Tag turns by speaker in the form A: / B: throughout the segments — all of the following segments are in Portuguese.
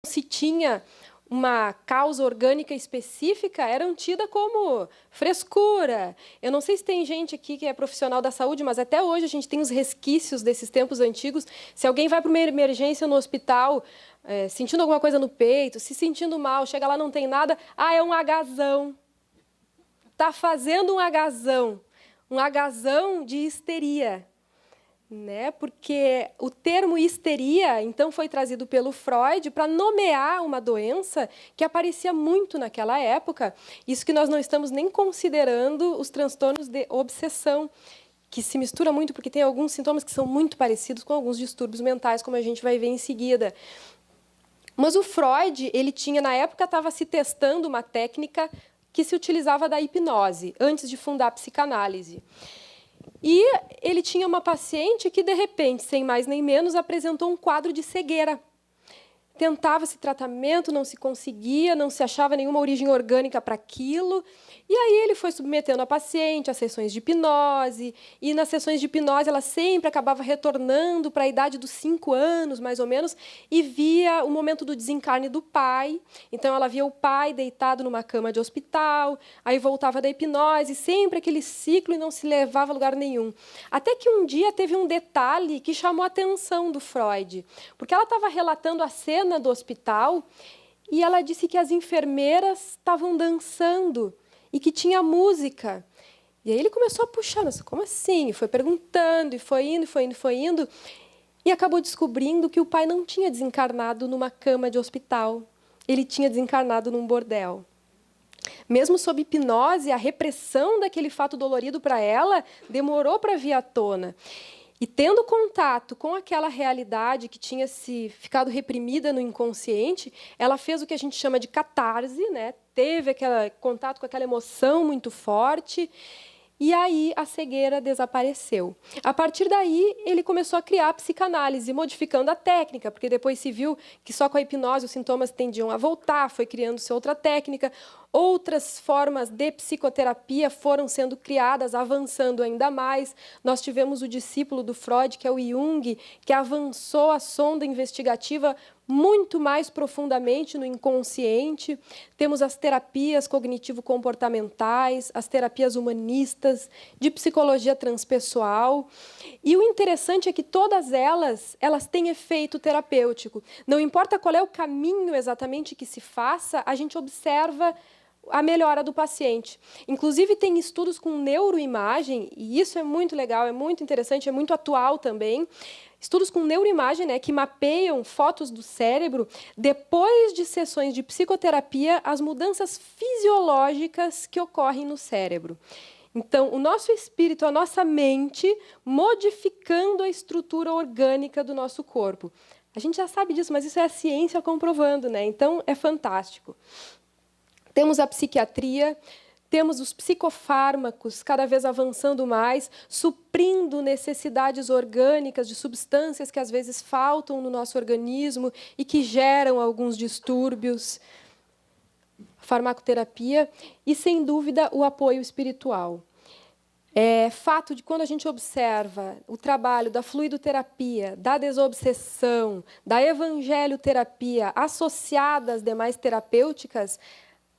A: se tinha uma causa orgânica específica, eram tidas como frescura. Eu não sei se tem gente aqui que é profissional da saúde, mas até hoje a gente tem os resquícios desses tempos antigos. Se alguém vai para uma emergência no hospital, sentindo alguma coisa no peito, se sentindo mal, chega lá, não tem nada, é um agazão. Está fazendo um agazão de histeria. Né? Porque o termo histeria, então, foi trazido pelo Freud para nomear uma doença que aparecia muito naquela época. Isso que nós não estamos nem considerando os transtornos de obsessão, que se mistura muito, porque tem alguns sintomas que são muito parecidos com alguns distúrbios mentais, como a gente vai ver em seguida. Mas o Freud, ele tinha, na época, estava se testando uma técnica que se utilizava da hipnose, antes de fundar a psicanálise. E ele tinha uma paciente que, de repente, sem mais nem menos, apresentou um quadro de cegueira. Tentava-se tratamento, não se conseguia, não se achava nenhuma origem orgânica para aquilo. E aí ele foi submetendo a paciente a sessões de hipnose, e nas sessões de hipnose ela sempre acabava retornando para a idade dos 5 anos, mais ou menos, e via o momento do desencarne do pai. Então ela via o pai deitado numa cama de hospital, aí voltava da hipnose, sempre aquele ciclo e não se levava a lugar nenhum. Até que um dia teve um detalhe que chamou a atenção do Freud, porque ela estava relatando a cena do hospital e ela disse que as enfermeiras estavam dançando e que tinha música. E aí ele começou a puxar, nossa, como assim? E foi perguntando, e foi indo, e acabou descobrindo que o pai não tinha desencarnado numa cama de hospital, ele tinha desencarnado num bordel. Mesmo sob hipnose, a repressão daquele fato dolorido para ela demorou para vir à tona. E tendo contato com aquela realidade que tinha se ficado reprimida no inconsciente, ela fez o que a gente chama de catarse, né? Teve aquele contato com aquela emoção muito forte, e aí a cegueira desapareceu. A partir daí, ele começou a criar a psicanálise, modificando a técnica, porque depois se viu que só com a hipnose os sintomas tendiam a voltar, foi criando-se outra técnica. Outras formas de psicoterapia foram sendo criadas, avançando ainda mais. Nós tivemos o discípulo do Freud, que é o Jung, que avançou a sonda investigativa muito mais profundamente no inconsciente. Temos as terapias cognitivo-comportamentais, as terapias humanistas, de psicologia transpessoal. E o interessante é que todas elas têm efeito terapêutico. Não importa qual é o caminho exatamente que se faça, a gente observa a melhora do paciente. Inclusive, tem estudos com neuroimagem, e isso é muito legal, é muito interessante, é muito atual também. Estudos com neuroimagem, né, que mapeiam fotos do cérebro depois de sessões de psicoterapia, as mudanças fisiológicas que ocorrem no cérebro. Então, o nosso espírito, a nossa mente, modificando a estrutura orgânica do nosso corpo. A gente já sabe disso, mas isso é a ciência comprovando, né? Então, é fantástico. Temos a psiquiatria, temos os psicofármacos cada vez avançando mais, suprindo necessidades orgânicas de substâncias que às vezes faltam no nosso organismo e que geram alguns distúrbios. Farmacoterapia e, sem dúvida, o apoio espiritual. É fato de quando a gente observa o trabalho da fluidoterapia, da desobsessão, da evangelioterapia associada às demais terapêuticas,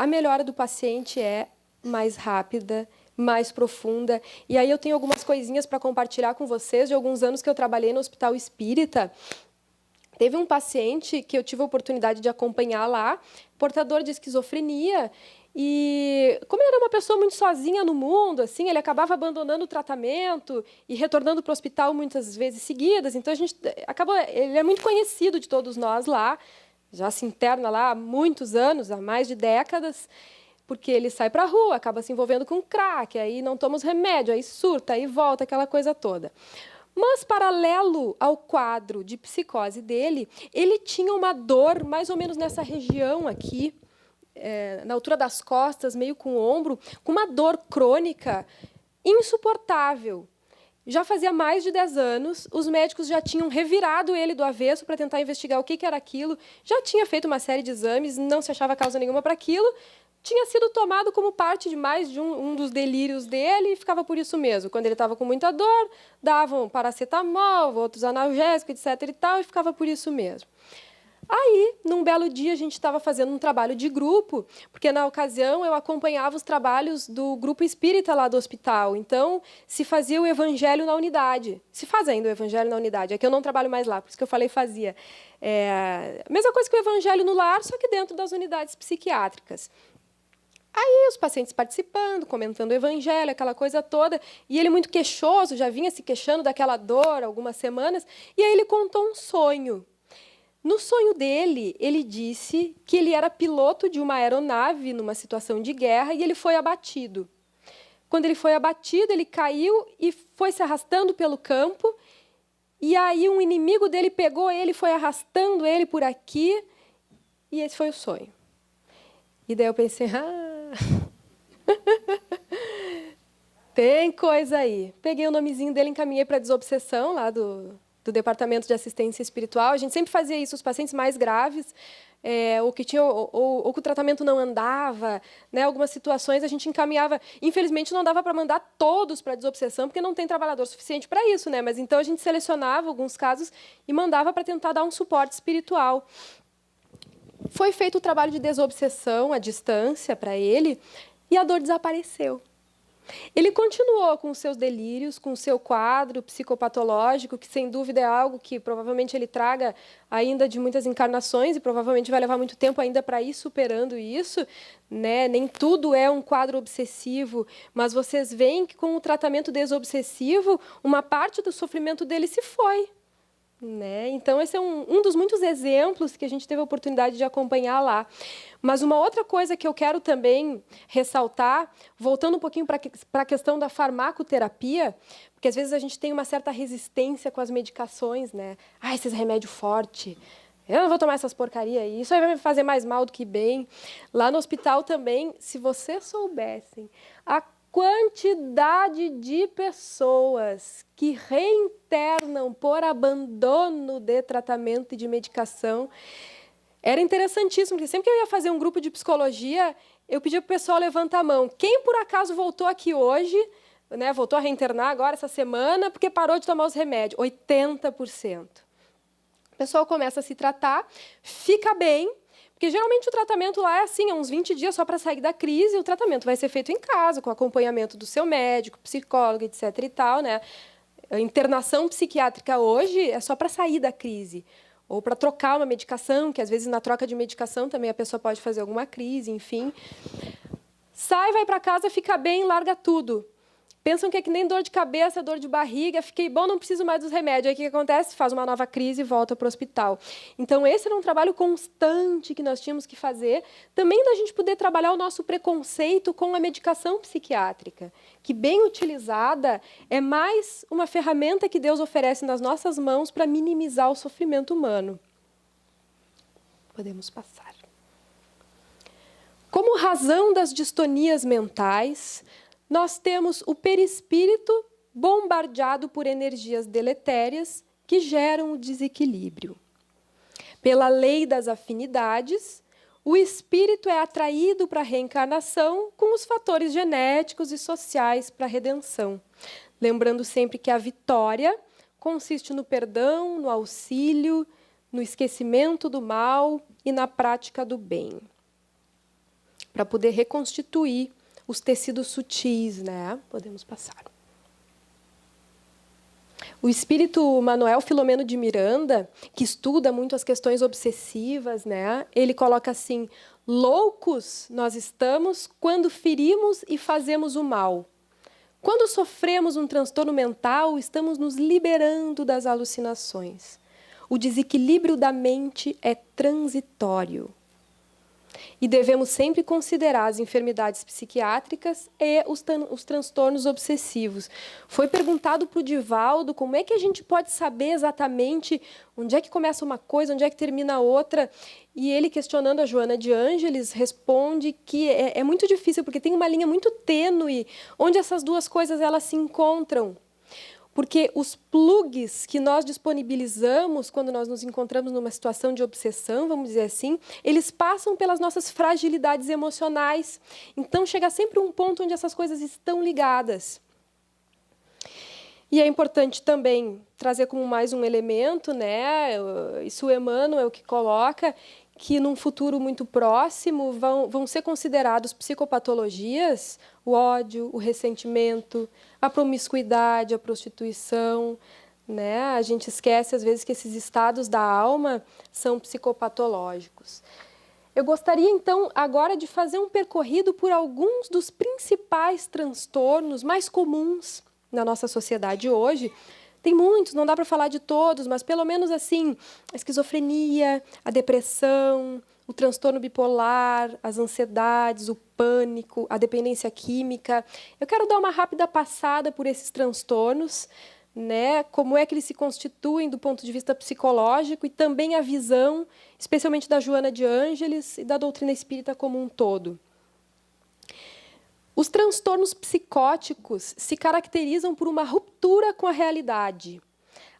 A: a melhora do paciente é mais rápida, mais profunda. E aí eu tenho algumas coisinhas para compartilhar com vocês de alguns anos que eu trabalhei no Hospital Espírita. Teve um paciente que eu tive a oportunidade de acompanhar lá, portador de esquizofrenia, e como ele era uma pessoa muito sozinha no mundo, assim, ele acabava abandonando o tratamento e retornando para o hospital muitas vezes seguidas. Então ele é muito conhecido de todos nós lá, já se interna lá há muitos anos, há mais de décadas, porque ele sai para a rua, acaba se envolvendo com crack, aí não toma os remédios, aí surta, aí volta, aquela coisa toda. Mas, paralelo ao quadro de psicose dele, ele tinha uma dor mais ou menos nessa região aqui, na altura das costas, meio com o ombro, com uma dor crônica insuportável. Já fazia mais de 10 anos, os médicos já tinham revirado ele do avesso para tentar investigar o que era aquilo, já tinha feito uma série de exames, não se achava causa nenhuma para aquilo, tinha sido tomado como parte de mais de um dos delírios dele e ficava por isso mesmo. Quando ele estava com muita dor, davam paracetamol, outros analgésicos, etc. e tal, e ficava por isso mesmo. Aí, num belo dia, a gente estava fazendo um trabalho de grupo, porque na ocasião eu acompanhava os trabalhos do grupo espírita lá do hospital. Então, se fazia o evangelho na unidade. Se faz ainda o evangelho na unidade. É que eu não trabalho mais lá, por isso que eu falei fazia. A mesma coisa que o evangelho no lar, só que dentro das unidades psiquiátricas. Aí os pacientes participando, comentando o evangelho, aquela coisa toda, e ele muito queixoso, já vinha se queixando daquela dor há algumas semanas, e aí ele contou um sonho. No sonho dele, ele disse que ele era piloto de uma aeronave numa situação de guerra e ele foi abatido. Quando ele foi abatido, ele caiu e foi se arrastando pelo campo, e aí um inimigo dele pegou ele, foi arrastando ele por aqui, e esse foi o sonho. E daí eu pensei, tem coisa aí. Peguei o nomezinho dele, encaminhei para a desobsessão lá do Departamento de Assistência Espiritual. A gente sempre fazia isso, os pacientes mais graves, ou que o tratamento não andava, né? Algumas situações a gente encaminhava. Infelizmente, não dava para mandar todos para a desobsessão, porque não tem trabalhador suficiente para isso, né? Mas então a gente selecionava alguns casos e mandava para tentar dar um suporte espiritual. Foi feito o trabalho de desobsessão à distância para ele e a dor desapareceu. Ele continuou com os seus delírios, com o seu quadro psicopatológico, que sem dúvida é algo que provavelmente ele traga ainda de muitas encarnações e provavelmente vai levar muito tempo ainda para ir superando isso, né? Nem tudo é um quadro obsessivo, mas vocês veem que com o tratamento desobsessivo, uma parte do sofrimento dele se foi. Né? Então, esse é um dos muitos exemplos que a gente teve a oportunidade de acompanhar lá. Mas uma outra coisa que eu quero também ressaltar, voltando um pouquinho para a questão da farmacoterapia, porque às vezes a gente tem uma certa resistência com as medicações, né? Esses remédios fortes, eu não vou tomar essas porcarias aí, isso aí vai me fazer mais mal do que bem. Lá no hospital também, se vocês soubessem a quantidade de pessoas que reinternam por abandono de tratamento e de medicação. Era interessantíssimo, porque sempre que eu ia fazer um grupo de psicologia, eu pedia para o pessoal levantar a mão. Quem, por acaso, voltou aqui hoje, né, voltou a reinternar agora, essa semana, porque parou de tomar os remédios? 80%. O pessoal começa a se tratar, fica bem, porque geralmente o tratamento lá é assim, uns 20 dias só para sair da crise, e o tratamento vai ser feito em casa, com acompanhamento do seu médico, psicólogo, etc. e tal, né? A internação psiquiátrica hoje é só para sair da crise, ou para trocar uma medicação, que às vezes na troca de medicação também a pessoa pode fazer alguma crise, enfim. Sai, vai para casa, fica bem, larga tudo. Pensam que é que nem dor de cabeça, dor de barriga, fiquei bom, não preciso mais dos remédios. Aí o que acontece? Faz uma nova crise e volta para o hospital. Então, esse era um trabalho constante que nós tínhamos que fazer, também da gente poder trabalhar o nosso preconceito com a medicação psiquiátrica, que, bem utilizada, é mais uma ferramenta que Deus oferece nas nossas mãos para minimizar o sofrimento humano. Podemos passar. Como razão das distonias mentais, nós temos o perispírito bombardeado por energias deletérias que geram o desequilíbrio. Pela lei das afinidades, o espírito é atraído para a reencarnação com os fatores genéticos e sociais para a redenção. Lembrando sempre que a vitória consiste no perdão, no auxílio, no esquecimento do mal e na prática do bem. Para poder reconstituir os tecidos sutis, né? Podemos passar. O espírito Manuel Filomeno de Miranda, que estuda muito as questões obsessivas, né? Ele coloca assim: loucos nós estamos quando ferimos e fazemos o mal. Quando sofremos um transtorno mental, estamos nos liberando das alucinações. O desequilíbrio da mente é transitório. E devemos sempre considerar as enfermidades psiquiátricas e os transtornos obsessivos. Foi perguntado para o Divaldo como é que a gente pode saber exatamente onde é que começa uma coisa, onde é que termina a outra. E ele, questionando a Joana de Ângeles, responde que é muito difícil, porque tem uma linha muito tênue onde essas duas coisas elas se encontram. Porque os plugs que nós disponibilizamos quando nós nos encontramos numa situação de obsessão, vamos dizer assim, eles passam pelas nossas fragilidades emocionais. Então, chega sempre um ponto onde essas coisas estão ligadas. E é importante também trazer como mais um elemento, né? Isso o Emmanuel que coloca, que num futuro muito próximo vão ser considerados psicopatologias o ódio, o ressentimento, a promiscuidade, a prostituição, né? A gente esquece às vezes que esses estados da alma são psicopatológicos. Eu gostaria, então, agora de fazer um percorrido por alguns dos principais transtornos mais comuns na nossa sociedade hoje. Tem muitos, não dá para falar de todos, mas pelo menos assim, a esquizofrenia, a depressão, o transtorno bipolar, as ansiedades, o pânico, a dependência química. Eu quero dar uma rápida passada por esses transtornos, né? Como é que eles se constituem do ponto de vista psicológico e também a visão, especialmente da Joana de Ângeles e da doutrina espírita como um todo. Os transtornos psicóticos se caracterizam por uma ruptura com a realidade.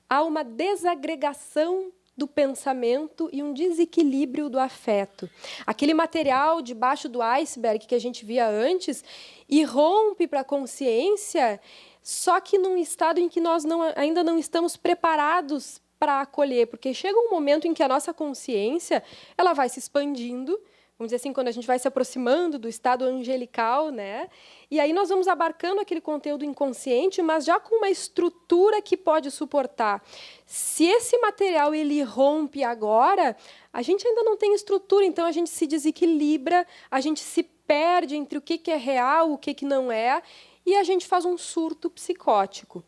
A: Há uma desagregação do pensamento e um desequilíbrio do afeto. Aquele material debaixo do iceberg que a gente via antes irrompe para a consciência, só que num estado em que nós ainda não estamos preparados para acolher, porque chega um momento em que a nossa consciência ela vai se expandindo, vamos dizer assim, quando a gente vai se aproximando do estado angelical, né? E aí nós vamos abarcando aquele conteúdo inconsciente, mas já com uma estrutura que pode suportar. Se esse material ele rompe agora, a gente ainda não tem estrutura, então a gente se desequilibra, a gente se perde entre o que é real, o que não é, e a gente faz um surto psicótico.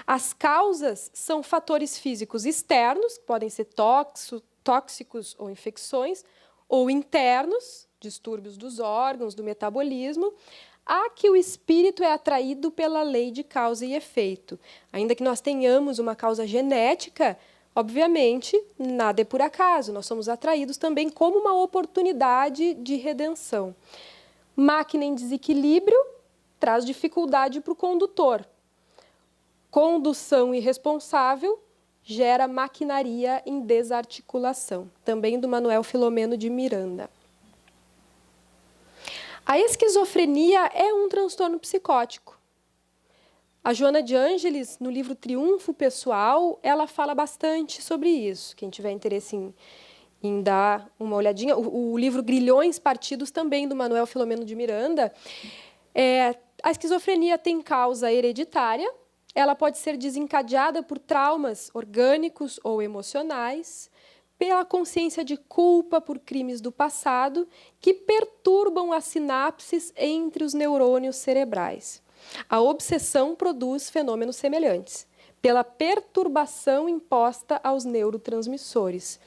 A: As causas são fatores físicos externos, que podem ser tóxicos ou infecções, ou internos, distúrbios dos órgãos, do metabolismo, a que o espírito é atraído pela lei de causa e efeito. Ainda que nós tenhamos uma causa genética, obviamente, nada é por acaso, nós somos atraídos também como uma oportunidade de redenção. Máquina em desequilíbrio traz dificuldade para o condutor. Condução irresponsável gera maquinaria em desarticulação, também do Manuel Filomeno de Miranda. A esquizofrenia é um transtorno psicótico. A Joana de Ângeles, no livro Triunfo Pessoal, ela fala bastante sobre isso. Quem tiver interesse em dar uma olhadinha, o livro Grilhões Partidos, também do Manuel Filomeno de Miranda, a esquizofrenia tem causa hereditária. Ela pode ser desencadeada por traumas orgânicos ou emocionais, pela consciência de culpa por crimes do passado, que perturbam as sinapses entre os neurônios cerebrais. A obsessão produz fenômenos semelhantes, pela perturbação imposta aos neurotransmissores.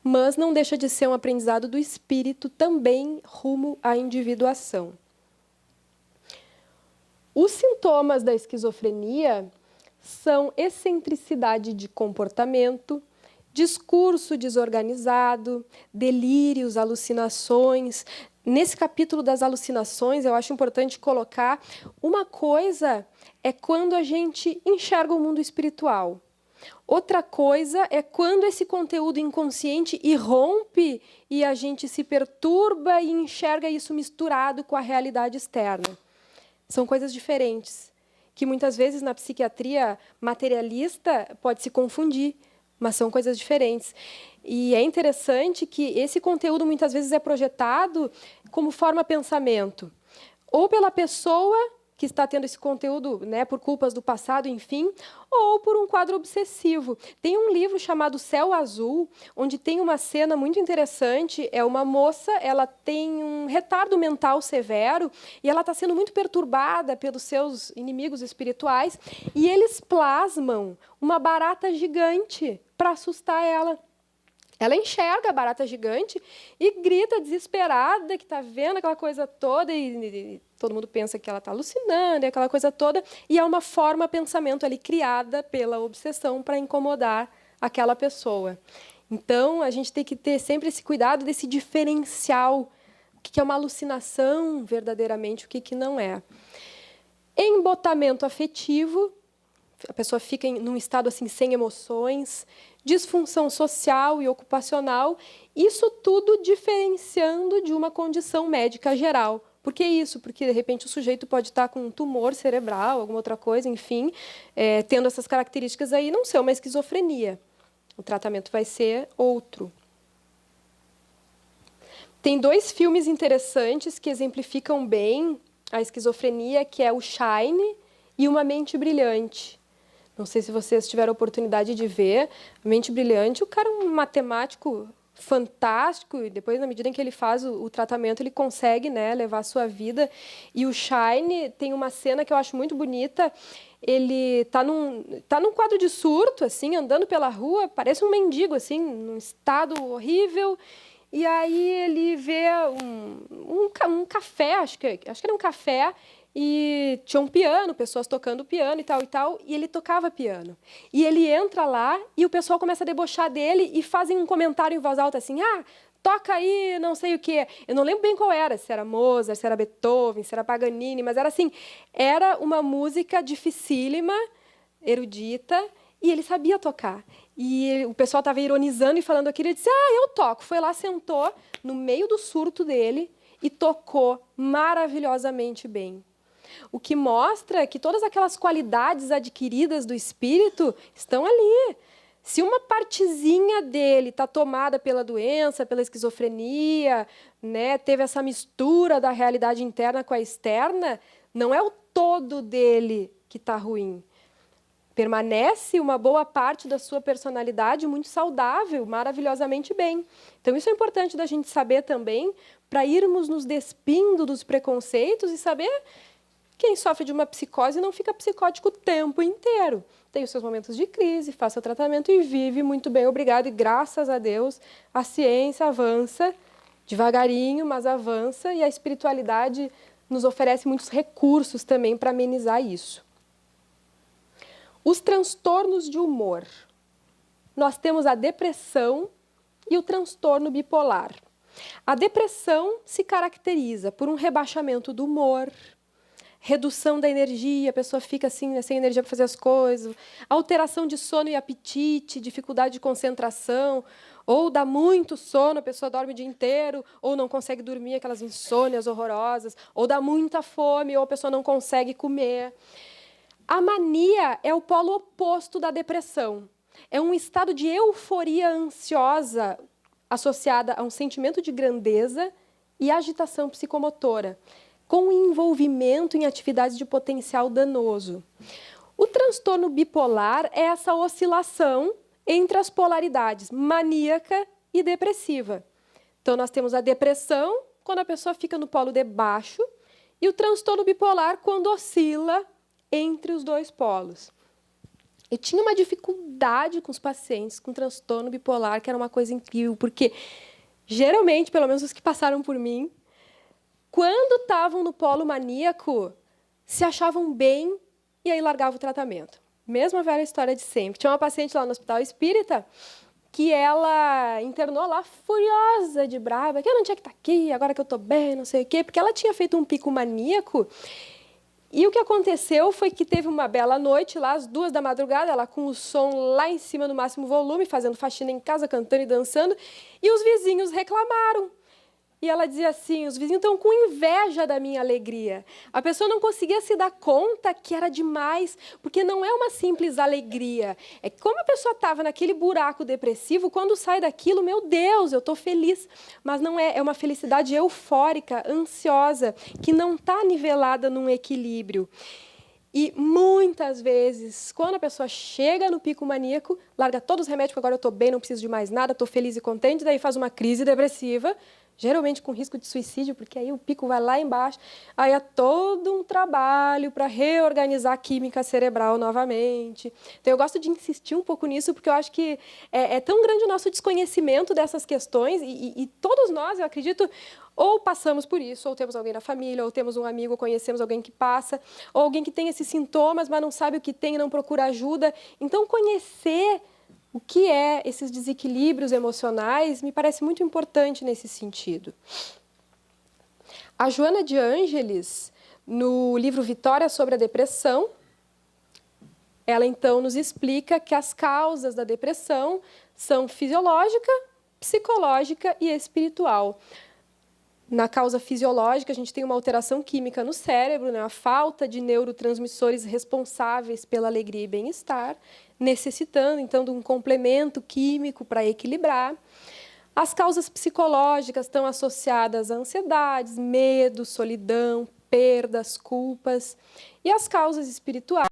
A: Mas não deixa de ser um aprendizado do espírito também rumo à individuação. Os sintomas da esquizofrenia são excentricidade de comportamento, discurso desorganizado, delírios, alucinações. Nesse capítulo das alucinações, eu acho importante colocar uma coisa é quando a gente enxerga o mundo espiritual. Outra coisa é quando esse conteúdo inconsciente irrompe e a gente se perturba e enxerga isso misturado com a realidade externa. São coisas diferentes, que muitas vezes na psiquiatria materialista pode se confundir, mas são coisas diferentes. E é interessante que esse conteúdo muitas vezes é projetado como forma pensamento, ou pela pessoa que está tendo esse conteúdo, né, por culpas do passado, enfim, ou por um quadro obsessivo. Tem um livro chamado Céu Azul, onde tem uma cena muito interessante. É uma moça, ela tem um retardo mental severo e ela está sendo muito perturbada pelos seus inimigos espirituais e eles plasmam uma barata gigante para assustar ela. Ela enxerga a barata gigante e grita desesperada que está vendo aquela coisa toda e todo mundo pensa que ela está alucinando, e aquela coisa toda, e é uma forma pensamento ali criada pela obsessão para incomodar aquela pessoa. Então, a gente tem que ter sempre esse cuidado desse diferencial, o que é uma alucinação verdadeiramente, o que não é. Embotamento afetivo, a pessoa fica num estado assim sem emoções, disfunção social e ocupacional, isso tudo diferenciando de uma condição médica geral, Por que isso? Porque, de repente, o sujeito pode estar com um tumor cerebral, alguma outra coisa, enfim, tendo essas características aí, não ser uma esquizofrenia. O tratamento vai ser outro. Tem 2 filmes interessantes que exemplificam bem a esquizofrenia, que é o Shine e Uma Mente Brilhante. Não sei se vocês tiveram a oportunidade de ver. A Mente Brilhante, o cara é um matemático fantástico, e depois, na medida em que ele faz o tratamento, ele consegue, né, levar a sua vida. E o Shine tem uma cena que eu acho muito bonita. Ele tá num quadro de surto, assim, andando pela rua, parece um mendigo, assim, num estado horrível. E aí ele vê um café, acho que era um café, e tinha um piano, pessoas tocando piano e tal, e ele tocava piano. E ele entra lá e o pessoal começa a debochar dele e fazem um comentário em voz alta assim, toca aí não sei o quê. Eu não lembro bem qual era, se era Mozart, se era Beethoven, se era Paganini, mas era assim, era uma música dificílima, erudita, e ele sabia tocar. E o pessoal estava ironizando e falando aquilo, ele disse, eu toco. Foi lá, sentou no meio do surto dele e tocou maravilhosamente bem. O que mostra que todas aquelas qualidades adquiridas do espírito estão ali. Se uma partezinha dele está tomada pela doença, pela esquizofrenia, né, teve essa mistura da realidade interna com a externa, não é o todo dele que está ruim. Permanece uma boa parte da sua personalidade muito saudável, maravilhosamente bem. Então, isso é importante da gente saber também, para irmos nos despindo dos preconceitos e saber quem sofre de uma psicose não fica psicótico o tempo inteiro. Tem os seus momentos de crise, faça o tratamento e vive muito bem, obrigado. E graças a Deus, a ciência avança, devagarinho, mas avança, e a espiritualidade nos oferece muitos recursos também para amenizar isso. Os transtornos de humor. Nós temos a depressão e o transtorno bipolar. A depressão se caracteriza por um rebaixamento do humor, redução da energia, a pessoa fica assim, sem energia para fazer as coisas, alteração de sono e apetite, dificuldade de concentração, ou dá muito sono, a pessoa dorme o dia inteiro, ou não consegue dormir, aquelas insônias horrorosas, ou dá muita fome, ou a pessoa não consegue comer. A mania é o polo oposto da depressão. É um estado de euforia ansiosa associada a um sentimento de grandeza e agitação psicomotora, com envolvimento em atividades de potencial danoso. O transtorno bipolar é essa oscilação entre as polaridades maníaca e depressiva. Então, nós temos a depressão, quando a pessoa fica no polo de baixo, e o transtorno bipolar, quando oscila entre os 2 polos. Eu tinha uma dificuldade com os pacientes com transtorno bipolar, que era uma coisa incrível, porque, geralmente, pelo menos os que passaram por mim, quando estavam no polo maníaco, se achavam bem e aí largavam o tratamento. Mesma velha história de sempre. Tinha uma paciente lá no Hospital Espírita que ela internou lá furiosa de brava, que eu não tinha que estar aqui, agora que eu estou bem, não sei o quê, porque ela tinha feito um pico maníaco. E o que aconteceu foi que teve uma bela noite lá, às 2 da madrugada, ela com o som lá em cima no máximo volume, fazendo faxina em casa, cantando e dançando, e os vizinhos reclamaram. E ela dizia assim, os vizinhos estão com inveja da minha alegria. A pessoa não conseguia se dar conta que era demais, porque não é uma simples alegria. É que como a pessoa estava naquele buraco depressivo, quando sai daquilo, meu Deus, eu estou feliz. Mas não é, é uma felicidade eufórica, ansiosa, que não está nivelada num equilíbrio. E muitas vezes, quando a pessoa chega no pico maníaco, larga todos os remédios, porque agora eu estou bem, não preciso de mais nada, estou feliz e contente, daí faz uma crise depressiva, geralmente com risco de suicídio, porque aí o pico vai lá embaixo, aí é todo um trabalho para reorganizar a química cerebral novamente. Então, eu gosto de insistir um pouco nisso, porque eu acho que é tão grande o nosso desconhecimento dessas questões, e todos nós, eu acredito, ou passamos por isso, ou temos alguém na família, ou temos um amigo, ou conhecemos alguém que passa, ou alguém que tem esses sintomas, mas não sabe o que tem e não procura ajuda. Então, conhecer o que é esses desequilíbrios emocionais me parece muito importante nesse sentido. A Joana de Ângeles, no livro Vitória sobre a Depressão, ela então nos explica que as causas da depressão são fisiológica, psicológica e espiritual. Na causa fisiológica, a gente tem uma alteração química no cérebro, né? A falta de neurotransmissores responsáveis pela alegria e bem-estar, necessitando, então, de um complemento químico para equilibrar. As causas psicológicas estão associadas a ansiedades, medo, solidão, perdas, culpas. E as causas espirituais